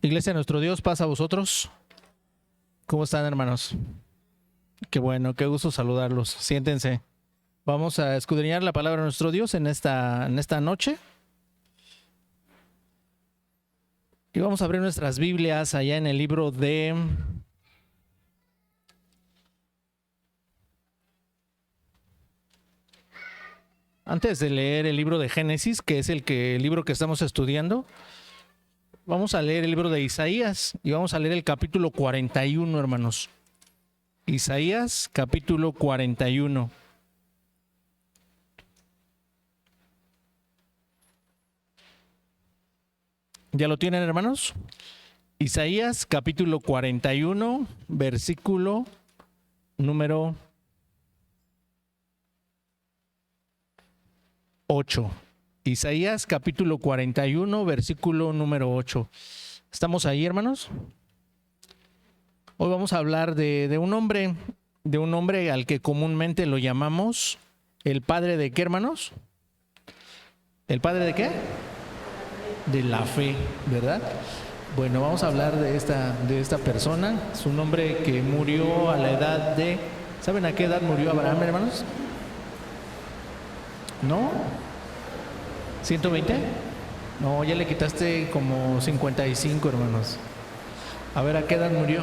Iglesia de nuestro Dios, paz a vosotros. ¿Cómo están, hermanos? Qué bueno, qué gusto saludarlos. Siéntense. Vamos a escudriñar la palabra de nuestro Dios en esta noche. Y vamos a abrir nuestras Biblias allá en el libro de... Antes de leer el libro de Génesis, que es el libro que estamos estudiando, vamos a leer el libro de Isaías y vamos a leer el capítulo 41, hermanos. Isaías, capítulo 41. ¿Ya lo tienen, hermanos? Isaías, capítulo 41, versículo número 8. Isaías, capítulo 41, versículo número 8. ¿Estamos ahí, hermanos? Hoy vamos a hablar de un hombre al que comúnmente lo llamamos el padre de ¿qué, hermanos? ¿El padre de qué? De la fe, ¿verdad? Bueno, vamos a hablar de esta persona. Es un hombre que murió a la edad de... ¿Saben a qué edad murió Abraham, hermanos? ¿No? ¿120? No, ya le quitaste como 55, hermanos. A ver, ¿a qué edad murió?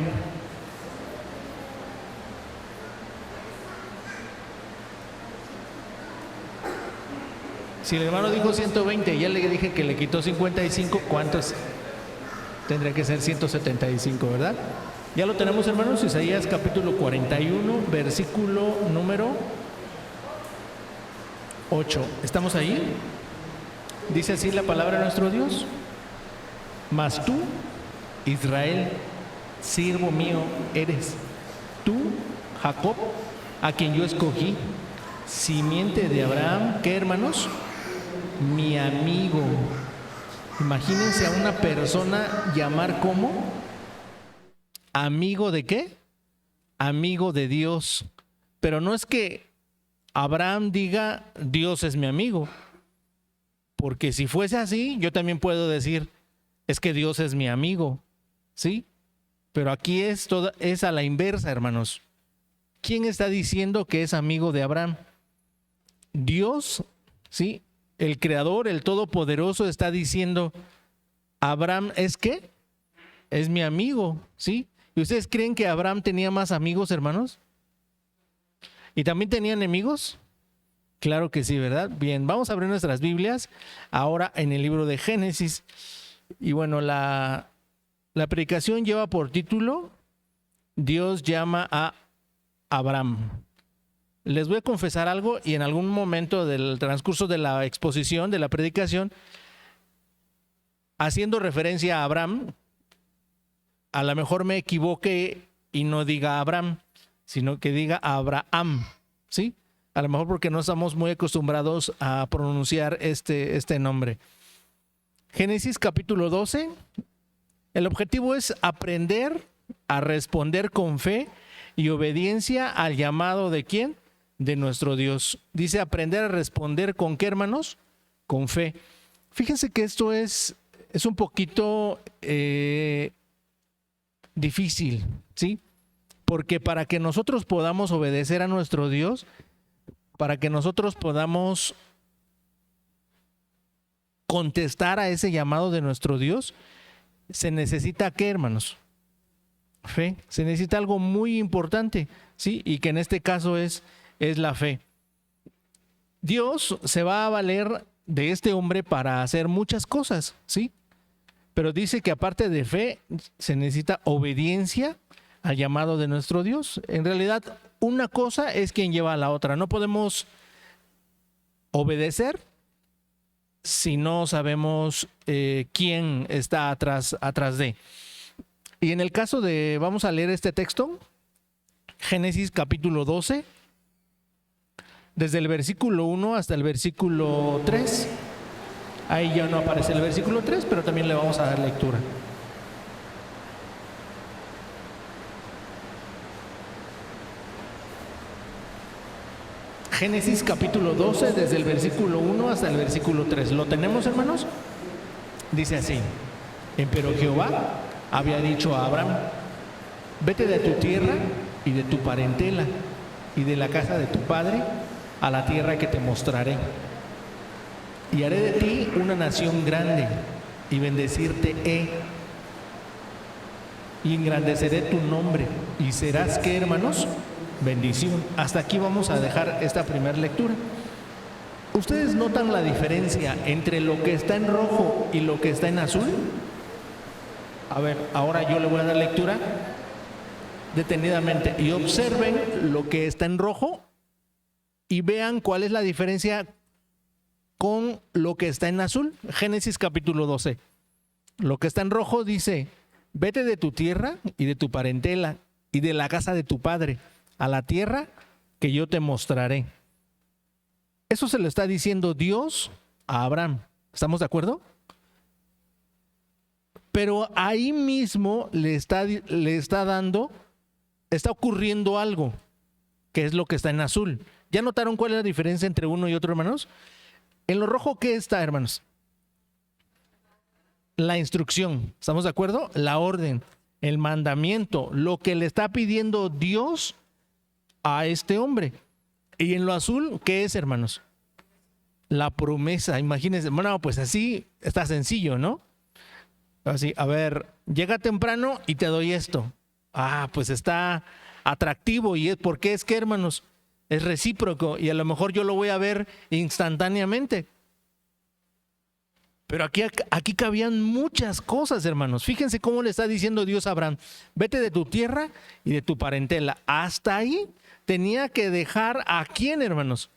Si el hermano dijo 120, ya le dije que le quitó 55, ¿cuántos? Tendría que ser 175, ¿verdad? Ya lo tenemos, hermanos. Isaías capítulo 41, versículo número 8. ¿Estamos ahí? Dice así la palabra de nuestro Dios. Mas tú, Israel, siervo mío eres. Tú, Jacob, a quien yo escogí, simiente de Abraham. ¿Qué, hermanos? Mi amigo. Imagínense a una persona llamar como amigo de ¿qué? Amigo de Dios. Pero no es que Abraham diga Dios es mi amigo, porque si fuese así yo también puedo decir es que Dios es mi amigo, ¿sí? Pero aquí es a la inversa, hermanos. ¿Quién está diciendo que es amigo de Abraham? Dios, ¿sí? El Creador, el Todopoderoso está diciendo Abraham es ¿qué? Es mi amigo, ¿sí? ¿Y ustedes creen que Abraham tenía más amigos, hermanos? ¿Y también tenía enemigos? Claro que sí, ¿verdad? Bien, vamos a abrir nuestras Biblias ahora en el libro de Génesis. Y bueno, la predicación lleva por título Dios llama a Abraham. Les voy a confesar algo y en algún momento del transcurso de la exposición, de la predicación, haciendo referencia a Abraham, a lo mejor me equivoque y no diga Abraham, sino que diga Abraham, ¿sí? A lo mejor porque no estamos muy acostumbrados a pronunciar este nombre. Génesis capítulo 12. El objetivo es aprender a responder con fe y obediencia al llamado de ¿quién? De nuestro Dios. Dice aprender a responder con ¿qué, hermanos? Con fe. Fíjense que esto es un poquito difícil, ¿sí? Porque para que nosotros podamos obedecer a nuestro Dios, para que nosotros podamos contestar a ese llamado de nuestro Dios, se necesita ¿qué, hermanos? Fe. Se necesita algo muy importante, ¿sí? Y que en este caso es la fe. Dios se va a valer de este hombre para hacer muchas cosas, ¿sí? Pero dice que aparte de fe se necesita obediencia al llamado de nuestro Dios. En realidad, una cosa es quien lleva a la otra. No podemos obedecer si no sabemos quién está atrás de. Y en el caso de, vamos a leer este texto, Génesis capítulo 12, desde el versículo 1 hasta el versículo 3. Ahí ya no aparece el versículo 3, pero también le vamos a dar lectura. Génesis capítulo 12, desde el versículo 1 hasta el versículo 3. ¿Lo tenemos, hermanos? Dice así: Empero Jehová había dicho a Abraham: vete de tu tierra y de tu parentela y de la casa de tu padre a la tierra que te mostraré. Y haré de ti una nación grande y bendecirte he. Y engrandeceré tu nombre y serás, ¿qué, hermanos? Bendición. Hasta aquí vamos a dejar esta primera lectura. ¿Ustedes notan la diferencia entre lo que está en rojo y lo que está en azul? A ver, ahora yo le voy a dar lectura detenidamente y observen lo que está en rojo y vean cuál es la diferencia con lo que está en azul. Génesis capítulo 12. Lo que está en rojo dice: vete de tu tierra y de tu parentela y de la casa de tu padre a la tierra que yo te mostraré. Eso se lo está diciendo Dios a Abraham. ¿Estamos de acuerdo? Pero ahí mismo está ocurriendo algo, que es lo que está en azul. ¿Ya notaron cuál es la diferencia entre uno y otro, hermanos? En lo rojo, ¿qué está, hermanos? La instrucción. ¿Estamos de acuerdo? La orden, el mandamiento, lo que le está pidiendo Dios a este hombre. Y en lo azul, ¿qué es, hermanos? La promesa. Imagínense, bueno, pues así está sencillo, ¿no? Así, a ver, llega temprano y te doy esto. Ah, pues está atractivo. ¿Y por qué? Es que, hermanos, es recíproco y a lo mejor yo lo voy a ver instantáneamente. Pero aquí cabían muchas cosas, hermanos. Fíjense cómo le está diciendo Dios a Abraham: vete de tu tierra y de tu parentela. Hasta ahí tenía que dejar ¿a quién, hermanos?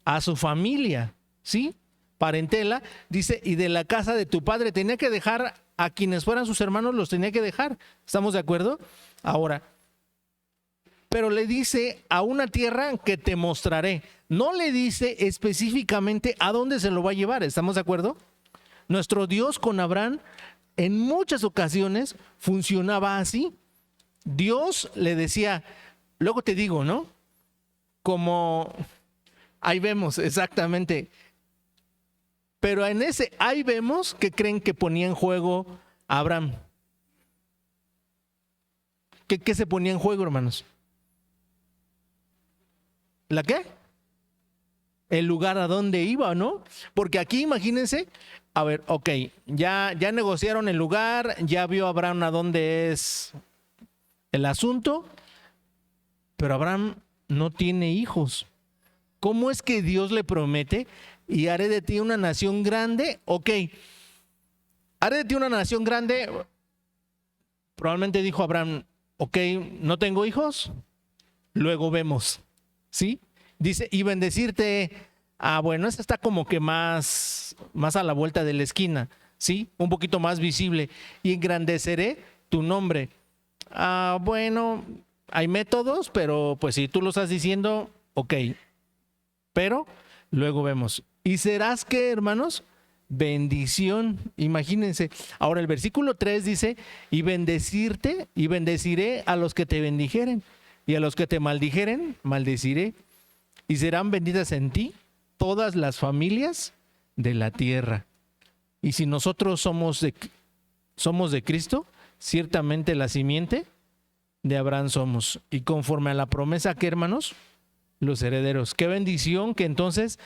A su familia, ¿sí? Parentela, dice, y de la casa de tu padre. Tenía que dejar a quienes fueran sus hermanos, los tenía que dejar. ¿Estamos de acuerdo? Ahora, pero le dice a una tierra que te mostraré. No le dice específicamente a dónde se lo va a llevar. ¿Estamos de acuerdo? Nuestro Dios con Abraham en muchas ocasiones funcionaba así. Dios le decía, luego te digo, ¿no? Como ahí vemos exactamente. Pero en ese ahí vemos que creen que ponía en juego a Abraham. ¿Qué se ponía en juego, hermanos? ¿La qué? El lugar a donde iba, ¿no? Porque aquí imagínense, a ver, ok, ya negociaron el lugar, ya vio Abraham a dónde es el asunto, pero Abraham no tiene hijos. ¿Cómo es que Dios le promete: y haré de ti una nación grande? Ok, haré de ti una nación grande. Probablemente dijo Abraham, ok, no tengo hijos, luego vemos, ¿sí? Dice, y bendecirte. Ah, bueno, esa está como que más a la vuelta de la esquina, ¿sí? Un poquito más visible. Y engrandeceré tu nombre. Ah, bueno, hay métodos, pero pues si tú lo estás diciendo, ok. Pero luego vemos. ¿Y serás qué, hermanos? Bendición. Imagínense. Ahora el versículo 3 dice: y bendecirte y bendeciré a los que te bendijeren, y a los que te maldijeren, maldeciré. Y serán benditas en ti todas las familias de la tierra. Y si nosotros somos de Cristo, ciertamente la simiente de Abraham somos. Y conforme a la promesa, ¿qué, hermanos? Los herederos. Qué bendición que entonces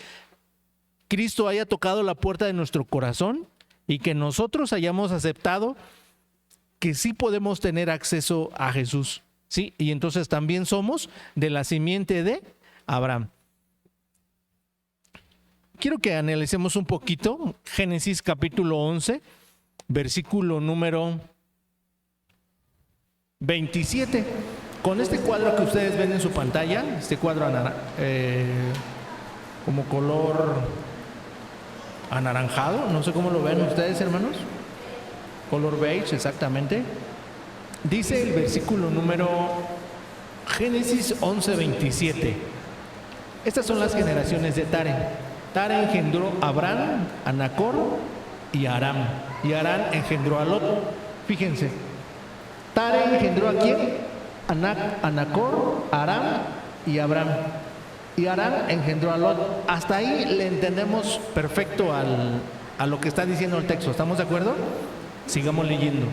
Cristo haya tocado la puerta de nuestro corazón y que nosotros hayamos aceptado que sí podemos tener acceso a Jesús, ¿sí? Y entonces también somos de la simiente de Abraham. Quiero que analicemos un poquito Génesis capítulo 11, versículo número 27. Con este cuadro que ustedes ven en su pantalla, este cuadro como color anaranjado, no sé cómo lo ven ustedes, hermanos. Color beige, exactamente. Dice el versículo número Génesis 11, 27. Estas son las generaciones de Tare. Tare engendró a Abraham, a Nacor y a Aram. Y Aram engendró a Lot. Fíjense. Tare engendró a quién? A Nacor, a Aram y a Abraham. Y Aram engendró a Lot. Hasta ahí le entendemos perfecto a lo que está diciendo el texto. ¿Estamos de acuerdo? Sigamos leyendo.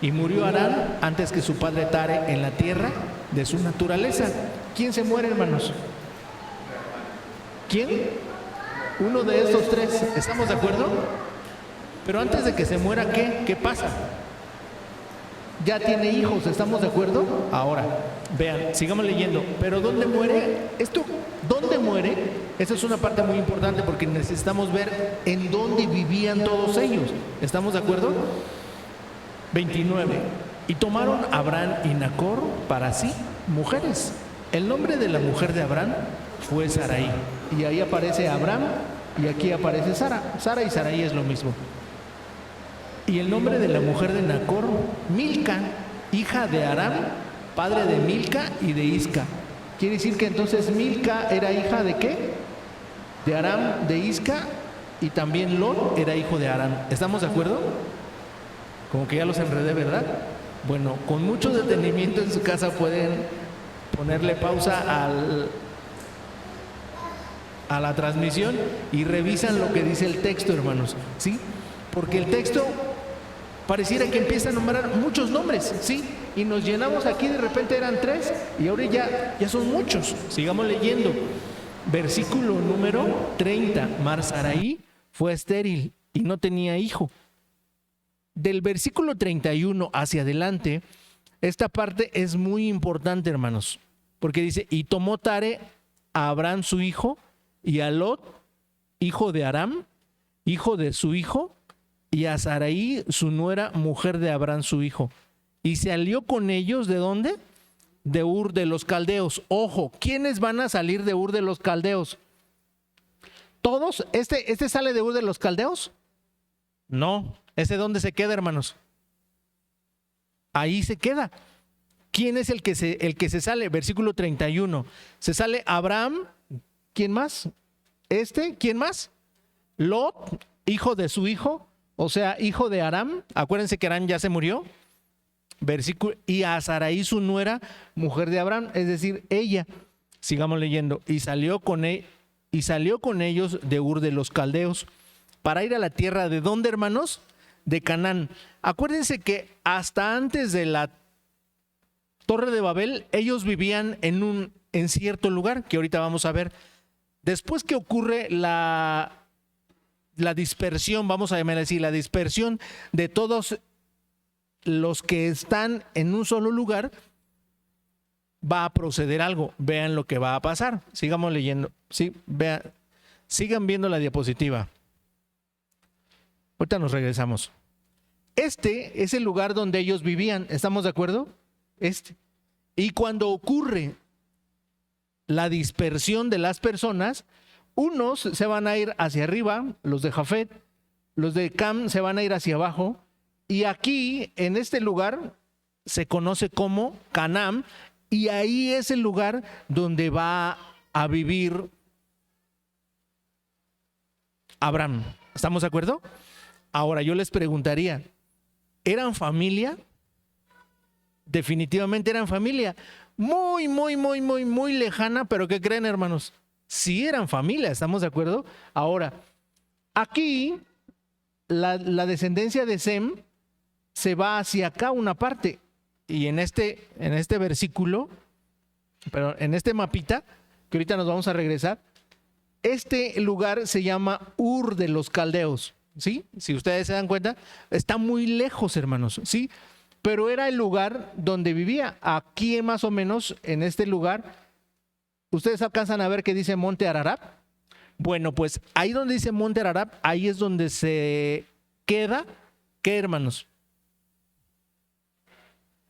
Y murió Harán antes que su padre Tare en la tierra de su naturaleza. ¿Quién se muere, hermanos? ¿Quién? Uno de estos tres. ¿Estamos de acuerdo? Pero antes de que se muera, ¿qué pasa? Ya tiene hijos, ¿estamos de acuerdo? Ahora, vean, sigamos leyendo. Pero ¿dónde muere? ¿Dónde muere? Esa es una parte muy importante porque necesitamos ver en dónde vivían todos ellos. ¿Estamos de acuerdo? 29. Y tomaron Abraham y Nacor para sí mujeres. El nombre de la mujer de Abraham fue Sarai. Y ahí aparece Abraham y aquí aparece Sara. Sara y Sarai es lo mismo. Y el nombre de la mujer de Nacor, Milca, hija de Aram, padre de Milca y de Isca. Quiere decir que entonces Milca era hija de ¿qué? De Aram, de Isca, y también Lot era hijo de Aram. ¿Estamos de acuerdo? Como que ya los enredé, ¿verdad? Bueno, con mucho detenimiento en su casa pueden ponerle pausa a la transmisión y revisan lo que dice el texto, hermanos, ¿sí? Porque el texto pareciera que empieza a nombrar muchos nombres, ¿sí? Y nos llenamos aquí, de repente eran 3 y ahora ya son muchos. Sigamos leyendo. Versículo número 30. Mar Sarai fue estéril y no tenía hijo. Del versículo 31 hacia adelante, esta parte es muy importante, hermanos, porque dice, y tomó Tare a Abraham su hijo y a Lot, hijo de Aram, hijo de su hijo, y a Sarai su nuera, mujer de Abraham su hijo. Y se alió con ellos, ¿de dónde? De Ur de los Caldeos. Ojo, ¿quiénes van a salir de Ur de los Caldeos? ¿Todos? ¿Este sale de Ur de los Caldeos? No. ¿Ese dónde se queda, hermanos? Ahí se queda. ¿Quién es el que se sale? Versículo 31. Se sale Abraham. ¿Quién más? ¿Quién más? Lot, hijo de su hijo, o sea, hijo de Aram. Acuérdense que Aram ya se murió. Versículo, y a Sarai su nuera, mujer de Abraham, es decir, ella. Sigamos leyendo. Y salió con ellos de Ur de los Caldeos para ir a la tierra de ¿dónde, hermanos? De Canaán. Acuérdense que hasta antes de la Torre de Babel, ellos vivían en cierto lugar, que ahorita vamos a ver. Después que ocurre la dispersión, vamos a llamar así, la dispersión de todos los que están en un solo lugar, va a proceder algo. Vean lo que va a pasar. Sigamos leyendo. Sí, sigan viendo la diapositiva. Ahorita nos regresamos. Este es el lugar donde ellos vivían. ¿Estamos de acuerdo? Y cuando ocurre la dispersión de las personas, unos se van a ir hacia arriba, los de Jafet, los de Cam se van a ir hacia abajo, y aquí, en este lugar, se conoce como Canaán, y ahí es el lugar donde va a vivir Abraham. ¿Estamos de acuerdo? Ahora yo les preguntaría, ¿eran familia? Definitivamente eran familia. Muy, muy, muy, muy, muy lejana, pero ¿qué creen, hermanos? Sí eran familia, ¿estamos de acuerdo? Ahora, aquí la descendencia de Sem se va hacia acá una parte, y en este versículo, pero en este mapita, que ahorita nos vamos a regresar, este lugar se llama Ur de los Caldeos, ¿sí? Si ustedes se dan cuenta, está muy lejos, hermanos, ¿sí? Pero era el lugar donde vivía. Aquí más o menos, en este lugar, ¿ustedes alcanzan a ver que dice Monte Ararat? Bueno, pues ahí donde dice Monte Ararat, ahí es donde se queda, ¿qué, hermanos?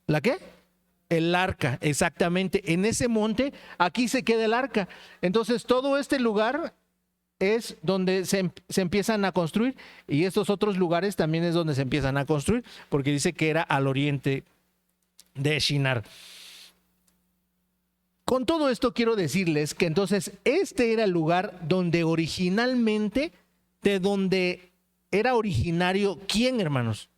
¿La qué? El arca, exactamente. En ese monte, aquí se queda el arca. Entonces, todo este lugar es donde se empiezan a construir, y estos otros lugares también es donde se empiezan a construir, porque dice que era al oriente de Shinar. Con todo esto quiero decirles que entonces este era el lugar donde originalmente, de donde era originario, ¿quién, hermanos?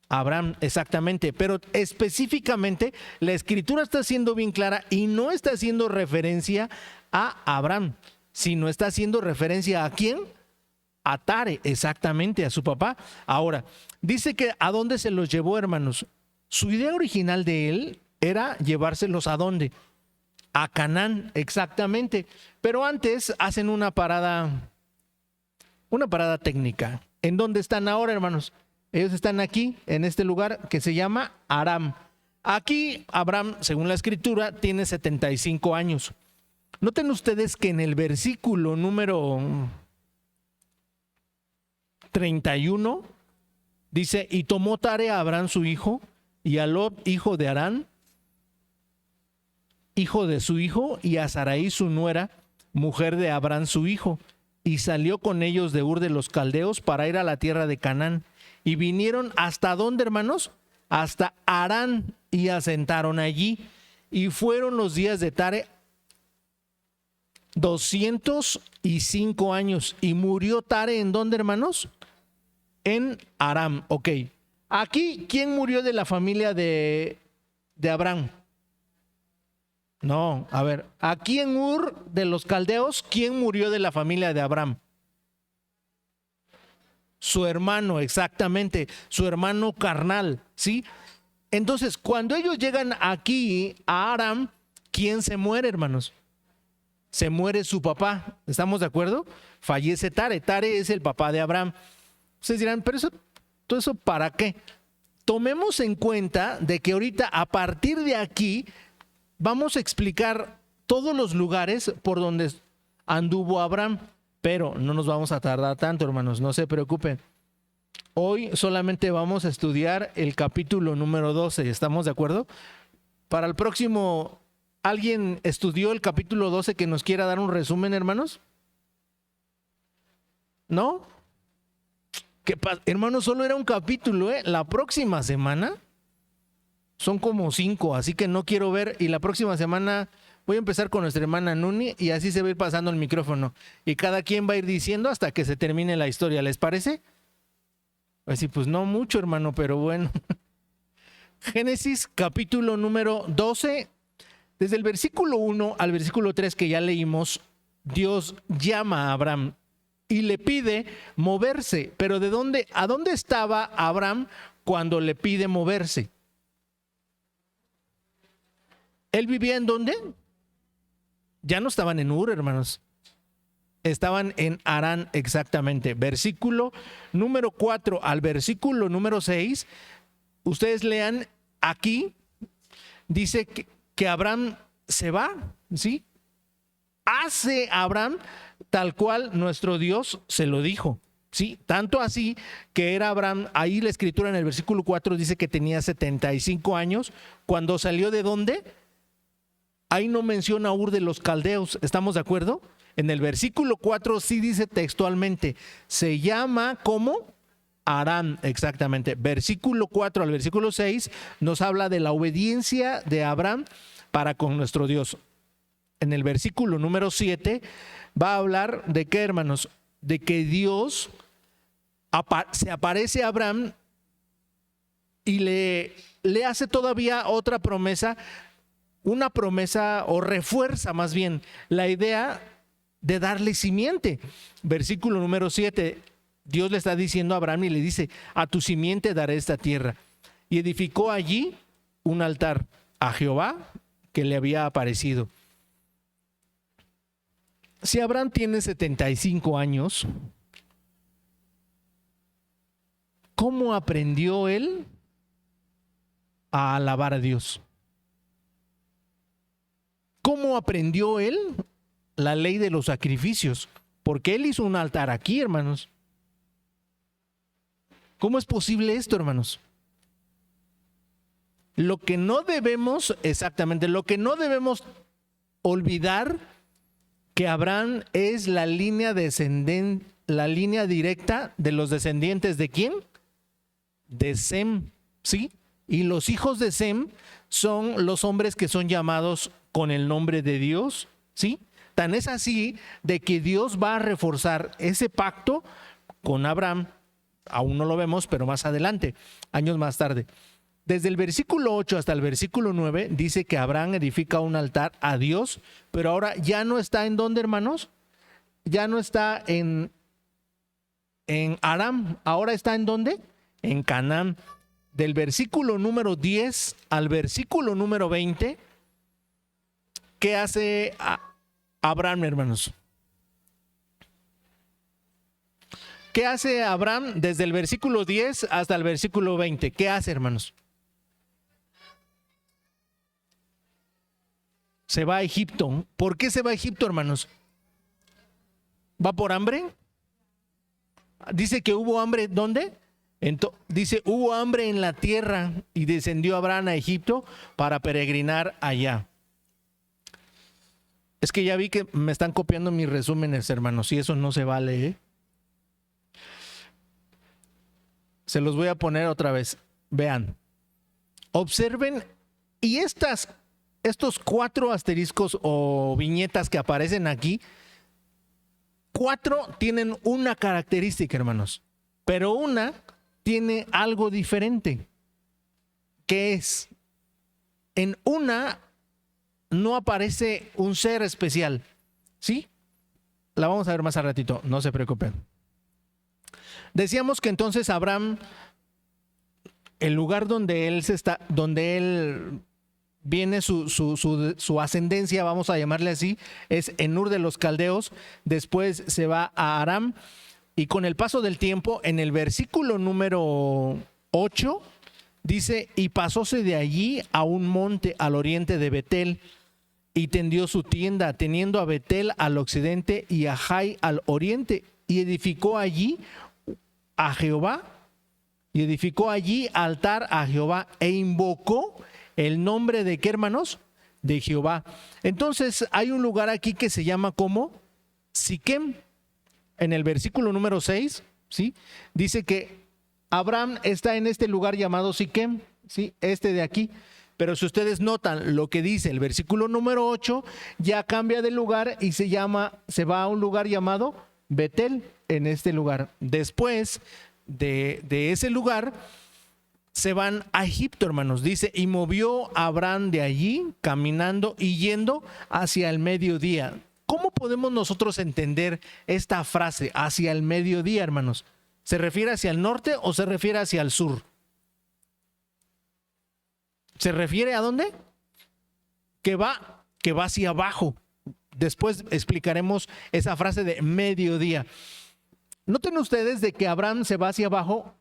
Abraham, exactamente, pero específicamente la escritura está siendo bien clara y no está haciendo referencia a Abraham, sino está haciendo referencia ¿a quién? a Tare, exactamente, a su papá. Ahora, dice que ¿a dónde se los llevó, hermanos? Su idea original de él era llevárselos ¿a dónde? A Canaán, exactamente. Pero antes hacen una parada técnica. ¿En dónde están ahora, hermanos? Ellos están aquí, en este lugar que se llama Aram. Aquí Abraham, según la escritura, tiene 75 años. Noten ustedes que en el versículo número 31 dice: y tomó Tare a Abraham su hijo, y a Lot, hijo de Harán, hijo de su hijo, y a Sarai su nuera, mujer de Abraham su hijo, y salió con ellos de Ur de los Caldeos para ir a la tierra de Canaán. Y vinieron ¿hasta dónde, hermanos? Hasta Harán, y asentaron allí. Y fueron los días de Tare 205 años. Y murió Tare ¿en dónde, hermanos? En Aram. Ok. Aquí, ¿quién murió de la familia de Abraham? No, a ver, aquí en Ur de los Caldeos, ¿quién murió de la familia de Abraham? Su hermano, exactamente, su hermano carnal, ¿sí? Entonces, cuando ellos llegan aquí a Aram, ¿quién se muere, hermanos? Se muere su papá, ¿estamos de acuerdo? Fallece Tare. Tare es el papá de Abraham. Ustedes dirán, pero eso, ¿todo eso para qué? Tomemos en cuenta de que ahorita, a partir de aquí, vamos a explicar todos los lugares por donde anduvo Abraham, pero no nos vamos a tardar tanto, hermanos, no se preocupen. Hoy solamente vamos a estudiar el capítulo número 12, ¿estamos de acuerdo? Para el próximo, ¿alguien estudió el capítulo 12 que nos quiera dar un resumen, hermanos? ¿No? Hermanos, solo era un capítulo, ¿eh? La próxima semana son como 5, así que no quiero ver. Y la próxima semana voy a empezar con nuestra hermana Nuni y así se va a ir pasando el micrófono. Y cada quien va a ir diciendo hasta que se termine la historia. ¿Les parece? Así pues no mucho, hermano, pero bueno. Génesis capítulo número 12. Desde el versículo 1 al versículo 3 que ya leímos, Dios llama a Abraham y le pide moverse. Pero ¿de dónde? ¿A dónde estaba Abraham cuando le pide moverse? ¿Él vivía en dónde? Ya no estaban en Ur, hermanos. Estaban en Harán, exactamente. Versículo número 4 al versículo número 6. Ustedes lean aquí. Dice que Abraham se va, ¿sí? Hace Abraham tal cual nuestro Dios se lo dijo, ¿sí? Tanto así que era Abraham, ahí la escritura en el versículo 4 dice que tenía 75 años. Cuando salió ¿de dónde? Ahí no menciona Ur de los Caldeos, ¿estamos de acuerdo? En el versículo 4 sí dice textualmente, se llama ¿cómo? Harán, exactamente. Versículo 4 al versículo 6 nos habla de la obediencia de Abraham para con nuestro Dios. En el versículo número 7 va a hablar de qué, hermanos, de que Dios se aparece a Abraham y le hace todavía otra promesa, una promesa o refuerza más bien la idea de darle simiente. Versículo número 7, Dios le está diciendo a Abraham y le dice, a tu simiente daré esta tierra. Y edificó allí un altar a Jehová que le había aparecido. Si Abraham tiene 75 años, ¿cómo aprendió él a alabar a Dios? ¿Cómo aprendió él la ley de los sacrificios? Porque él hizo un altar aquí, hermanos. ¿Cómo es posible esto, hermanos? Lo que no debemos, exactamente, lo que no debemos olvidar, que Abraham es la línea descendente, la línea directa de los descendientes ¿de quién? De Sem, ¿sí? Y los hijos de Sem son los hombres que son llamados con el nombre de Dios, ¿sí? Tan es así de que Dios va a reforzar ese pacto con Abraham. Aún no lo vemos, pero más adelante, años más tarde. Desde el versículo 8 hasta el versículo 9 dice que Abraham edifica un altar a Dios, pero ahora ya no está en dónde, hermanos, ya no está en en Aram. ¿Ahora está en dónde? En Canaán. Del versículo número 10 al versículo número 20, ¿qué hace Abraham, hermanos? ¿Qué hace Abraham desde el versículo 10 hasta el versículo 20? ¿Qué hace, hermanos? Se va a Egipto. ¿Por qué se va a Egipto, hermanos? ¿Va por hambre? Dice que hubo hambre, ¿dónde? Dice, hubo hambre en la tierra y descendió Abraham a Egipto para peregrinar allá. Es que ya vi que me están copiando mis resúmenes, hermanos, y eso no se vale, ¿eh? Se los voy a poner otra vez. Vean, observen, y estos 4 asteriscos o viñetas que aparecen aquí, 4 tienen una característica, hermanos, pero una tiene algo diferente. ¿Qué es? En una no aparece un ser especial, ¿sí? La vamos a ver más al ratito, no se preocupen. Decíamos que entonces Abraham, el lugar donde él viene su ascendencia, vamos a llamarle así, es en Ur de los Caldeos. Después se va a Aram, y con el paso del tiempo, en el versículo número 8, dice, y pasóse de allí a un monte al oriente de Betel, y tendió su tienda, teniendo a Betel al occidente y a Jai al oriente, y edificó allí a Jehová, y edificó allí altar a Jehová, e invocó el nombre de ¿qué, hermanos? De Jehová. Entonces hay un lugar aquí que se llama como Siquem. En el versículo número 6, ¿sí? Dice que Abraham está en este lugar llamado Siquem, ¿sí? Este de aquí. Pero si ustedes notan lo que dice el versículo número 8, ya cambia de lugar y se va a un lugar llamado Betel, en este lugar. Después de ese lugar se van a Egipto, hermanos. Dice, y movió Abraham de allí, caminando y yendo hacia el mediodía. ¿Cómo podemos nosotros entender esta frase, hacia el mediodía, hermanos? ¿Se refiere hacia el norte o se refiere hacia el sur? ¿Se refiere a dónde? Que va hacia abajo. Después explicaremos esa frase de mediodía. Noten ustedes de que Abraham se va hacia abajo,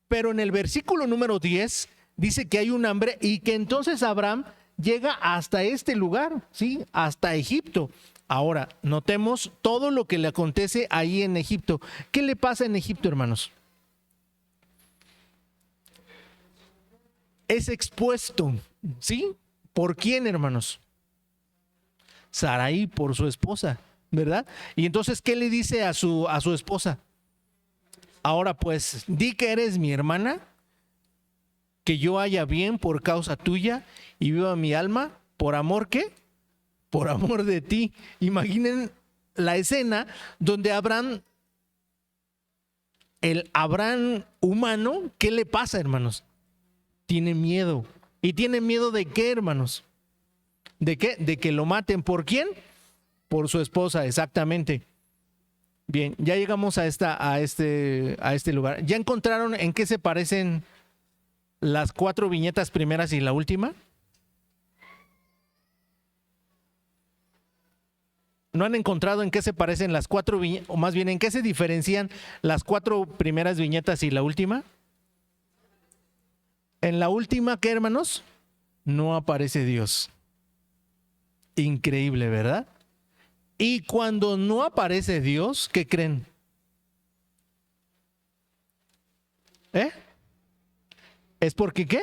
pero en el versículo número 10 dice que hay un hambre y que entonces Abraham llega hasta este lugar, ¿sí? Hasta Egipto. Ahora, notemos todo lo que le acontece ahí en Egipto. ¿Qué le pasa en Egipto, hermanos? Es expuesto, ¿sí? ¿Por quién, hermanos? Sarai, por su esposa, ¿verdad? Y entonces, ¿qué le dice a su esposa? Ahora pues, di que eres mi hermana, que yo haya bien por causa tuya y viva mi alma, ¿por amor qué? Por amor de ti. Imaginen la escena donde Abraham, el Abraham humano, ¿qué le pasa, hermanos? Tiene miedo. ¿Y tiene miedo de qué, hermanos? ¿De qué? De que lo maten. ¿Por quién? Por su esposa, exactamente. Bien, ya llegamos a este lugar. ¿Ya encontraron en qué se parecen las 4 viñetas primeras y la última? ¿No han encontrado en qué se parecen las 4 viñetas, o más bien en qué se diferencian las 4 primeras viñetas y la última? En la última, ¿qué, hermanos? No aparece Dios. Increíble, ¿verdad? Y cuando no aparece Dios, ¿qué creen? ¿Es porque qué?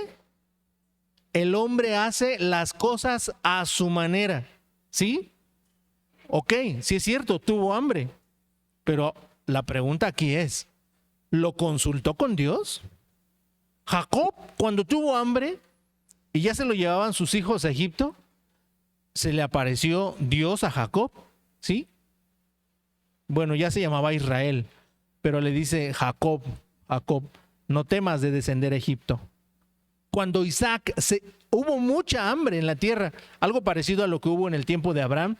El hombre hace las cosas a su manera, ¿sí? Ok, sí es cierto, tuvo hambre, pero la pregunta aquí es, ¿lo consultó con Dios? Jacob, cuando tuvo hambre y ya se lo llevaban sus hijos a Egipto, se le apareció Dios a Jacob, ¿sí? Bueno, ya se llamaba Israel, pero le dice Jacob, no temas de descender a Egipto. Cuando hubo mucha hambre en la tierra, algo parecido a lo que hubo en el tiempo de Abraham,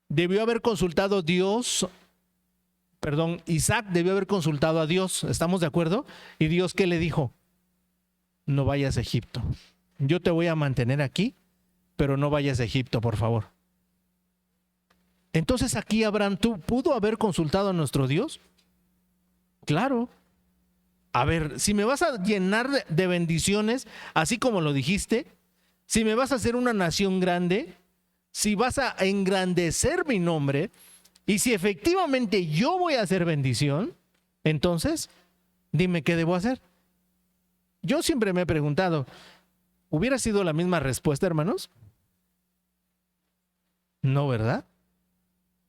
debió haber consultado Dios Isaac debió haber consultado a Dios, ¿estamos de acuerdo? ¿Y Dios qué le dijo? No vayas a Egipto. Yo te voy a mantener aquí, pero no vayas a Egipto, por favor. Entonces aquí Abraham, ¿tú pudo haber consultado a nuestro Dios? Claro. A ver, si me vas a llenar de bendiciones, así como lo dijiste, si me vas a hacer una nación grande, si vas a engrandecer mi nombre, y si efectivamente yo voy a hacer bendición, entonces, dime qué debo hacer. Yo siempre me he preguntado, ¿hubiera sido la misma respuesta, hermanos? No, ¿verdad?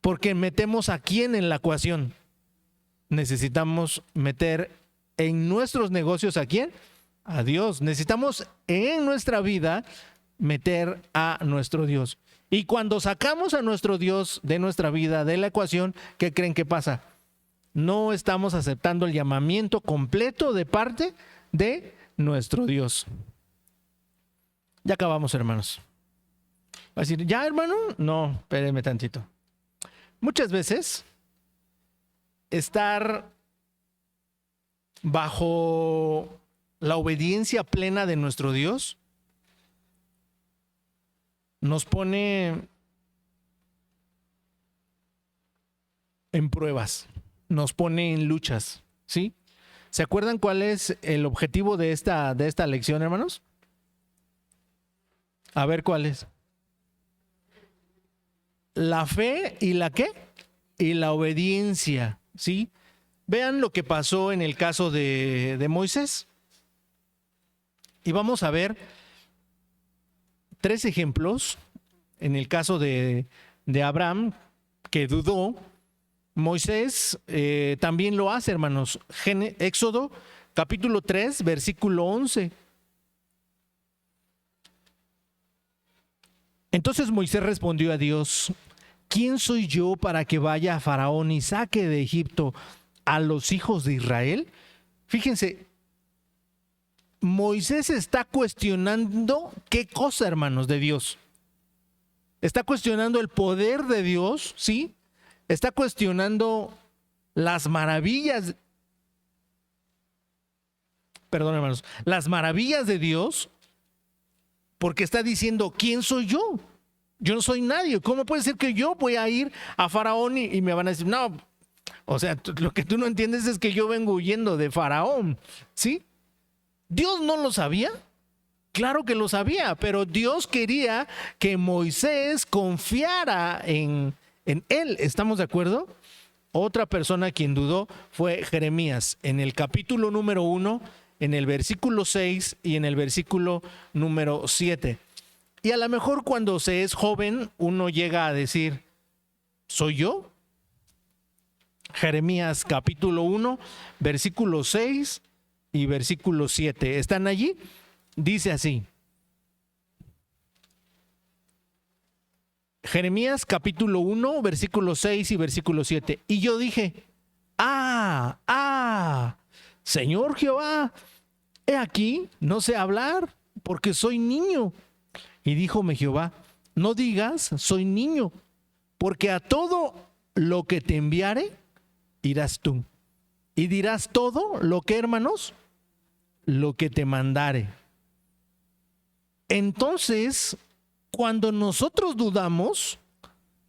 Porque metemos a quién en la ecuación. Necesitamos meter en nuestros negocios a quién? A Dios. Necesitamos en nuestra vida meter a nuestro Dios. Y cuando sacamos a nuestro Dios de nuestra vida, de la ecuación, ¿qué creen que pasa? No estamos aceptando el llamamiento completo de parte de nuestro Dios. Ya acabamos, hermanos. Va a decir, ¿ya, hermano? No, espéreme tantito. Muchas veces, estar bajo la obediencia plena de nuestro Dios nos pone en pruebas, nos pone en luchas, ¿sí? ¿Se acuerdan cuál es el objetivo de esta lección, hermanos? A ver, ¿cuál es? La fe y la ¿qué? Y la obediencia, ¿sí? Vean lo que pasó en el caso de Moisés. Y vamos a ver 3 ejemplos. En el caso de Abraham, que dudó. Moisés también lo hace, hermanos. Éxodo capítulo 3, versículo 11. Entonces Moisés respondió a Dios: ¿quién soy yo para que vaya a Faraón y saque de Egipto a los hijos de Israel? Fíjense, Moisés está cuestionando qué cosa, hermanos, de Dios. Está cuestionando el poder de Dios, ¿sí? Está cuestionando las maravillas, perdón, hermanos, las maravillas de Dios, porque está diciendo, ¿quién soy yo? Yo no soy nadie. ¿Cómo puede ser que yo voy a ir a Faraón y me van a decir, no, o sea, lo que tú no entiendes es que yo vengo huyendo de Faraón, ¿sí? ¿Dios no lo sabía? Claro que lo sabía, pero Dios quería que Moisés confiara en él. ¿Estamos de acuerdo? Otra persona quien dudó fue Jeremías. En el capítulo número 1, en el versículo 6 y en el versículo número 7. Y a lo mejor cuando se es joven, uno llega a decir, ¿soy yo? Jeremías capítulo 1, versículo 6 y versículo 7. ¿Están allí? Dice así. Jeremías capítulo 1, versículo 6 y versículo 7. Y yo dije, Señor Jehová, he aquí, no sé hablar, porque soy niño. Y díjome Jehová, no digas, soy niño, porque a todo lo que te enviare, irás tú. Y dirás todo lo que, hermanos, lo que te mandare. Entonces, cuando nosotros dudamos,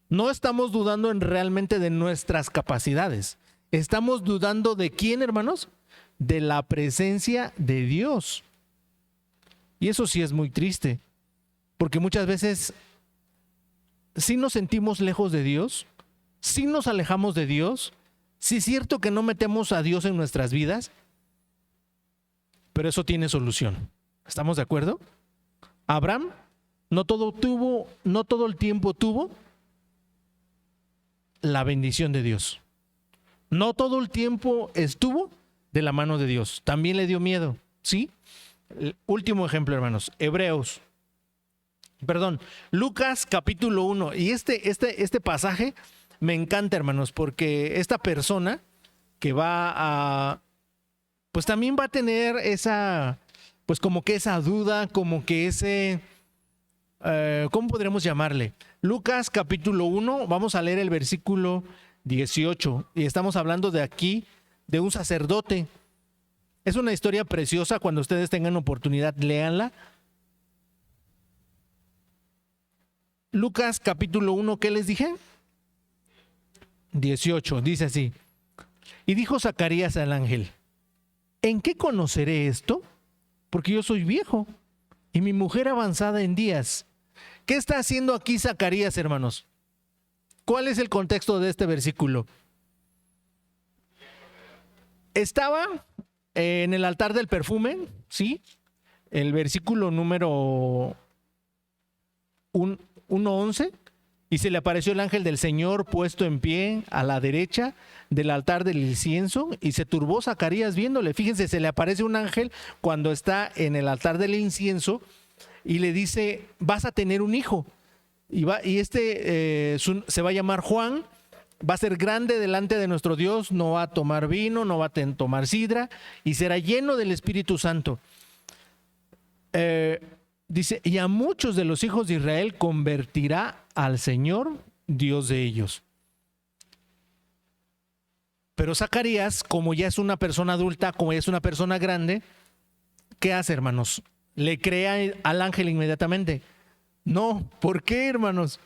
no estamos dudando realmente de nuestras capacidades. Estamos dudando de quién, hermanos, de la presencia de Dios. Y eso sí es muy triste, porque muchas veces sí nos sentimos lejos de Dios, sí nos alejamos de Dios, sí es cierto que no metemos a Dios en nuestras vidas, pero eso tiene solución. ¿Estamos de acuerdo? Abraham no todo el tiempo tuvo la bendición de Dios. No todo el tiempo estuvo de la mano de Dios. También le dio miedo, ¿sí? El último ejemplo, hermanos. Lucas capítulo 1. Y este pasaje me encanta, hermanos, porque esta persona que va a, pues también va a tener esa, pues como que esa duda, como que ese, ¿cómo podremos llamarle? Lucas capítulo 1, vamos a leer el versículo 18. Y estamos hablando de aquí de un sacerdote. Es una historia preciosa. Cuando ustedes tengan oportunidad, léanla. Lucas capítulo 1, ¿qué les dije? 18, dice así. Y dijo Zacarías al ángel: ¿en qué conoceré esto? Porque yo soy viejo y mi mujer avanzada en días. ¿Qué está haciendo aquí Zacarías, hermanos? ¿Cuál es el contexto de este versículo? Estaba en el altar del perfume, ¿sí? El versículo número 1:11. Y se le apareció el ángel del Señor puesto en pie a la derecha del altar del incienso, y se turbó Zacarías viéndole. Fíjense, se le aparece un ángel cuando está en el altar del incienso y le dice: vas a tener un hijo. Y se va a llamar Juan, va a ser grande delante de nuestro Dios, no va a tomar vino, no va a tomar sidra, y será lleno del Espíritu Santo. Dice: y a muchos de los hijos de Israel convertirá al Señor, Dios de ellos. Pero Zacarías, como ya es una persona adulta, como ya es una persona grande, ¿qué hace, hermanos? ¿Le cree al ángel inmediatamente? No. ¿Por qué, hermanos?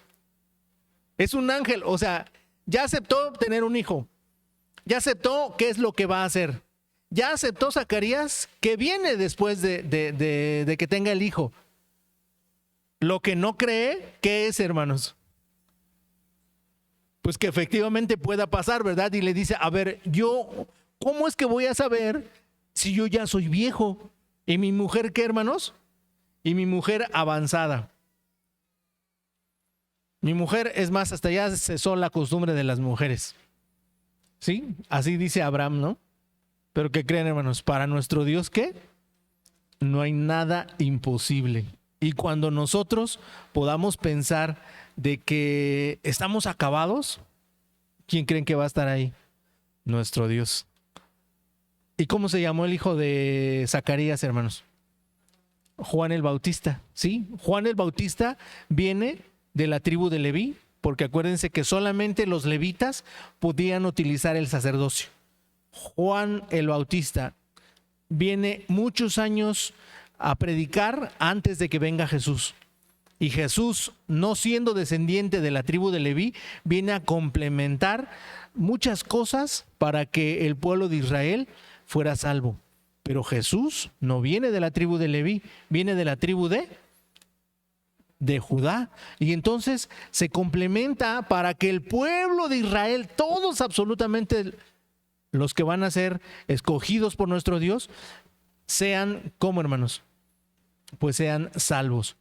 Es un ángel, o sea, ya aceptó tener un hijo. Ya aceptó qué es lo que va a hacer. Ya aceptó Zacarías que viene después de que tenga el hijo. Lo que no cree, ¿qué es, hermanos? Pues que efectivamente pueda pasar, ¿verdad? Y le dice: a ver, ¿cómo es que voy a saber si yo ya soy viejo? ¿Y mi mujer qué, hermanos? Y mi mujer avanzada. Mi mujer, es más, hasta ya cesó la costumbre de las mujeres. ¿Sí? Así dice Abraham, ¿no? Pero ¿qué creen, hermanos? Para nuestro Dios, ¿qué? No hay nada imposible. Y cuando nosotros podamos pensar de que estamos acabados, ¿quién creen que va a estar ahí? Nuestro Dios. ¿Y cómo se llamó el hijo de Zacarías, hermanos? Juan el Bautista, ¿sí? Juan el Bautista viene de la tribu de Leví, porque acuérdense que solamente los levitas podían utilizar el sacerdocio. Juan el Bautista viene muchos años a predicar antes de que venga Jesús. Y Jesús, no siendo descendiente de la tribu de Leví, viene a complementar muchas cosas para que el pueblo de Israel fuera salvo. Pero Jesús no viene de la tribu de Leví, viene de la tribu de Judá. Y entonces se complementa para que el pueblo de Israel, todos absolutamente los que van a ser escogidos por nuestro Dios, sean, ¿cómo, hermanos? Pues sean salvos.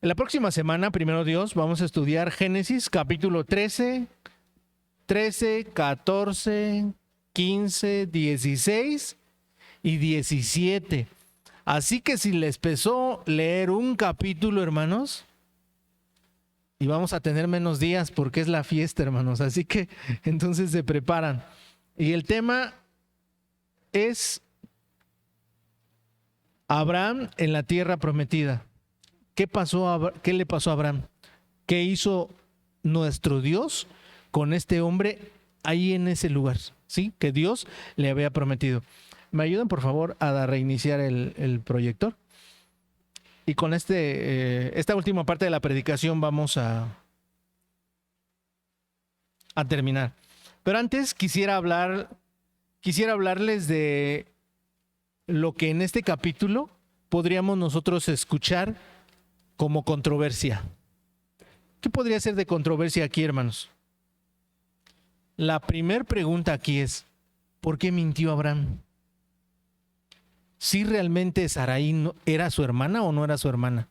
En la próxima semana, primero Dios, vamos a estudiar Génesis capítulo 13, 14, 15, 16 y 17. Así que si les pesó leer un capítulo, hermanos, y vamos a tener menos días porque es la fiesta, hermanos, así que entonces se preparan. Y el tema es Abraham en la tierra prometida. ¿Qué le pasó a Abraham? ¿Qué hizo nuestro Dios con este hombre ahí en ese lugar? ¿Sí? Que Dios le había prometido. ¿Me ayudan, por favor, a reiniciar el proyector? Y con esta última parte de la predicación vamos a terminar. Pero antes quisiera hablarles de lo que en este capítulo podríamos nosotros escuchar como controversia. ¿Qué podría ser de controversia aquí, hermanos? La primera pregunta aquí es: ¿por qué mintió Abraham? ¿Sí realmente Sarai era su hermana o no era su hermana?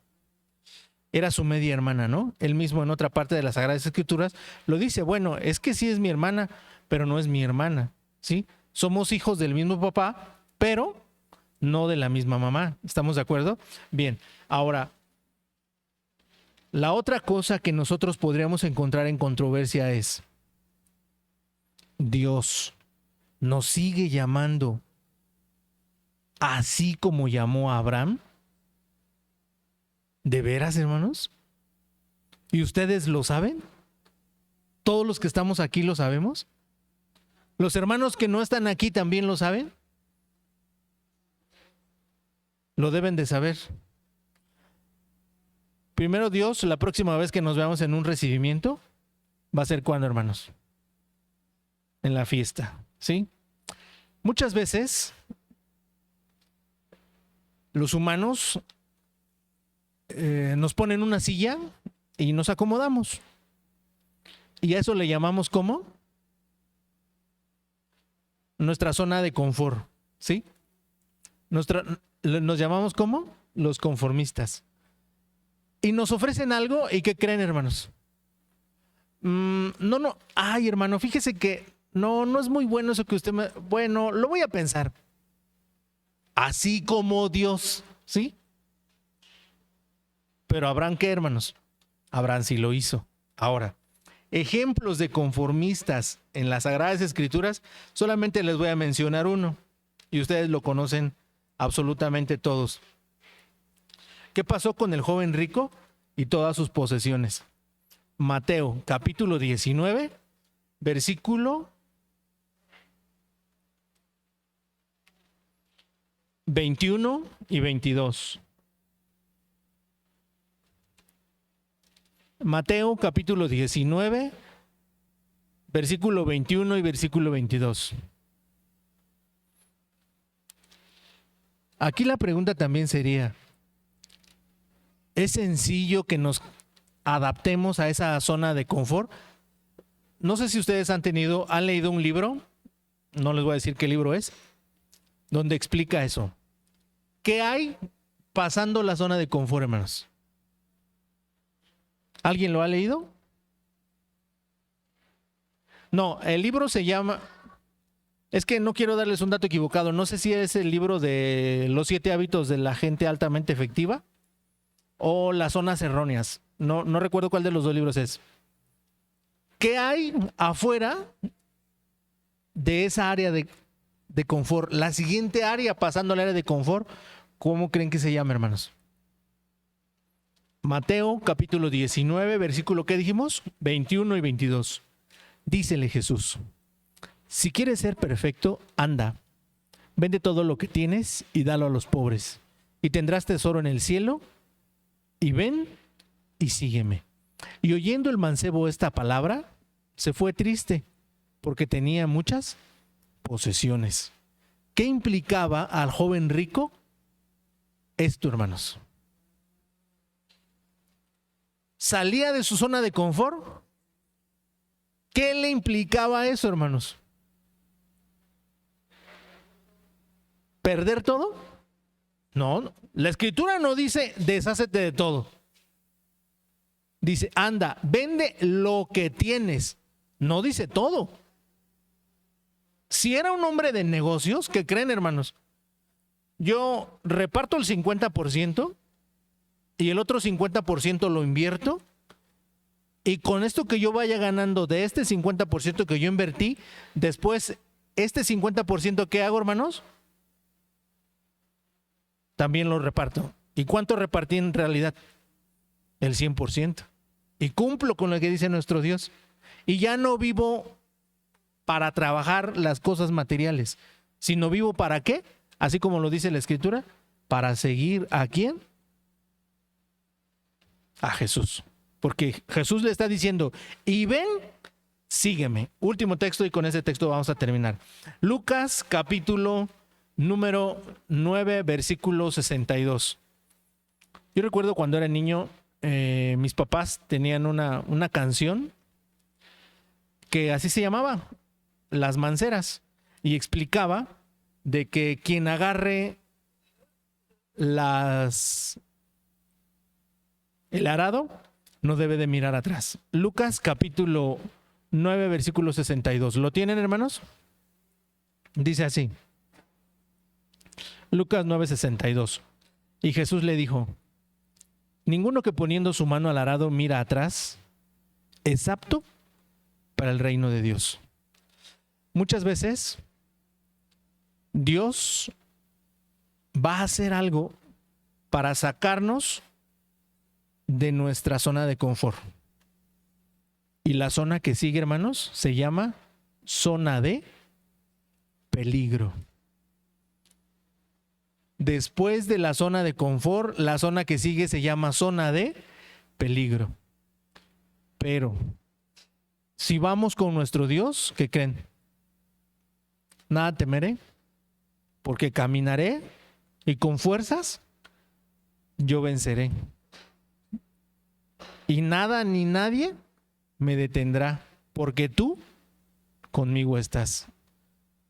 Era su media hermana, ¿no? Él mismo en otra parte de las Sagradas Escrituras lo dice: bueno, es que sí es mi hermana, pero no es mi hermana, ¿sí? Somos hijos del mismo papá, pero no de la misma mamá. ¿Estamos de acuerdo? Bien, ahora, la otra cosa que nosotros podríamos encontrar en controversia es: Dios nos sigue llamando así como llamó a Abraham. ¿De veras, hermanos? ¿Y ustedes lo saben? ¿Todos los que estamos aquí lo sabemos? ¿Los hermanos que no están aquí también lo saben? Lo deben de saber. Primero Dios, la próxima vez que nos veamos en un recibimiento, va a ser ¿cuándo, hermanos? En la fiesta, ¿sí? Muchas veces los humanos nos ponen una silla y nos acomodamos. Y a eso le llamamos ¿cómo? Nuestra zona de confort, ¿sí? Nos llamamos ¿cómo? Los conformistas. Y nos ofrecen algo y ¿qué creen, hermanos? No, ay, hermano, fíjese que no es muy bueno eso que usted me... Bueno, lo voy a pensar. Así como Dios, ¿sí? Pero Abraham, ¿qué, hermanos? Abraham sí lo hizo. Ahora, ejemplos de conformistas en las Sagradas Escrituras, solamente les voy a mencionar uno. Y ustedes lo conocen absolutamente todos. ¿Qué pasó con el joven rico y todas sus posesiones? Mateo, capítulo 19, versículo 21 y 22. Mateo, capítulo 19, versículo 21 y versículo 22. Aquí la pregunta también sería, ¿es sencillo que nos adaptemos a esa zona de confort? No sé si ustedes han leído un libro, no les voy a decir qué libro es, donde explica eso. ¿Qué hay pasando la zona de confort, hermanos? ¿Alguien lo ha leído? No, el libro se llama... Es que no quiero darles un dato equivocado. No sé si es el libro de los 7 hábitos de la gente altamente efectiva o las zonas erróneas. No recuerdo cuál de los dos libros es. ¿Qué hay afuera de esa área de confort? La siguiente área pasando al área de confort, ¿cómo creen que se llama, hermanos? Mateo capítulo 19, versículo, ¿qué dijimos? 21 y 22. Dícele Jesús: si quieres ser perfecto, anda, vende todo lo que tienes y dalo a los pobres, y tendrás tesoro en el cielo, y ven y sígueme. Y oyendo el mancebo esta palabra, se fue triste, porque tenía muchas posesiones. ¿Qué implicaba al joven rico esto, hermanos? ¿Salía de su zona de confort? ¿Qué le implicaba eso, hermanos? ¿Perder todo? No, la escritura no dice deshácete de todo. Dice, anda, vende lo que tienes. No dice todo. Si era un hombre de negocios, ¿qué creen, hermanos? Yo reparto el 50% y el otro 50% lo invierto. Y con esto que yo vaya ganando de este 50% que yo invertí, después este 50% ¿qué hago, hermanos? También lo reparto. ¿Y cuánto repartí en realidad? El 100%. Y cumplo con lo que dice nuestro Dios. Y ya no vivo para trabajar las cosas materiales, sino vivo ¿para qué? Así como lo dice la Escritura, para seguir ¿a quién? A Jesús. Porque Jesús le está diciendo, y ven, sígueme. Último texto y con ese texto vamos a terminar. Lucas capítulo número 9, versículo 62. Yo recuerdo cuando era niño, mis papás tenían una canción que así se llamaba, Las Manceras, y explicaba de que quien agarre el arado no debe de mirar atrás. Lucas capítulo 9, versículo 62. ¿Lo tienen, hermanos? Dice así. Lucas 9, 62. Y Jesús le dijo: ninguno que poniendo su mano al arado mira atrás es apto para el reino de Dios. Muchas veces Dios va a hacer algo para sacarnos de nuestra zona de confort. Y la zona que sigue, hermanos, se llama zona de peligro. Después de la zona de confort, la zona que sigue se llama zona de peligro. Pero si vamos con nuestro Dios, ¿qué creen? Nada temeré, porque caminaré y con fuerzas yo venceré. Y nada ni nadie me detendrá, porque tú conmigo estás.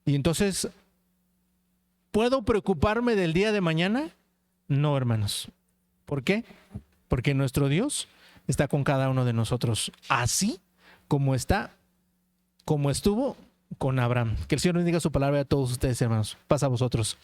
Y entonces, ¿puedo preocuparme del día de mañana? No, hermanos. ¿Por qué? Porque nuestro Dios está con cada uno de nosotros, así como estuvo con Abraham. Que el Señor bendiga su palabra a todos ustedes, hermanos. Pasa a vosotros.